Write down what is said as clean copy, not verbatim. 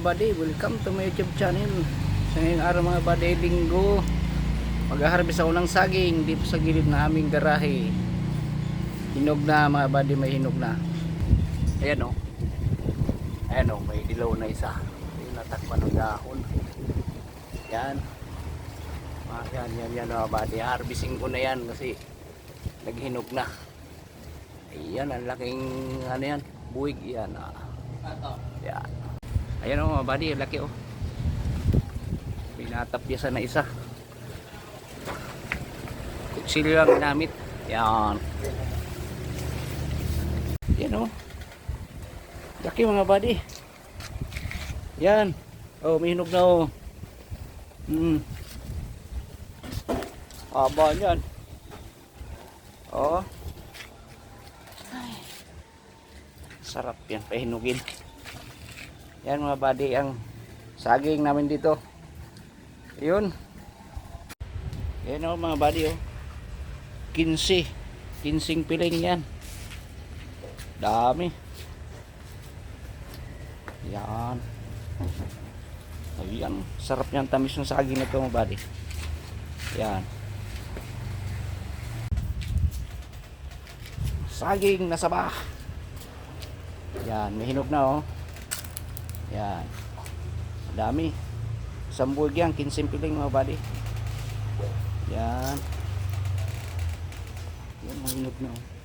mga buddy, welcome to my YouTube channel. Sa ngayong araw mga buddy, linggo, mag-harvest ako ng saging dito sa gilid ng aming garahe. Hinog na mga buddy, may hinog na. Ayan o, ayan o, may dilaw na isa. Yung natakpan ng dahon. Yan. Yan mga buddy, harvesting ko na yan kasi naghinog na. Ayan, ang laking ano yan, buwig yan. Yan. Ayan o mga buddy, laki o. Pinatapyasan na isa. Kutsilyo lang ginamit. Yan. Yan o. Laki mga buddy. Yan. Oh, may hinog na o. Haba yan. Oh. Sarap yan, pahinugin. Yan mga buddy, ang saging namin dito. Yun. Yan o mga buddy o. 15 piling yan. Dami. Yan. Ayan, sarap yan, tamis ng saging na ito mga buddy. Yan. Saging na saba. Yan, may hinog na oh. Yan. Dami. Isang buwig yan, 15 piling mga buddy. Yan. Yan, may hinog na oh.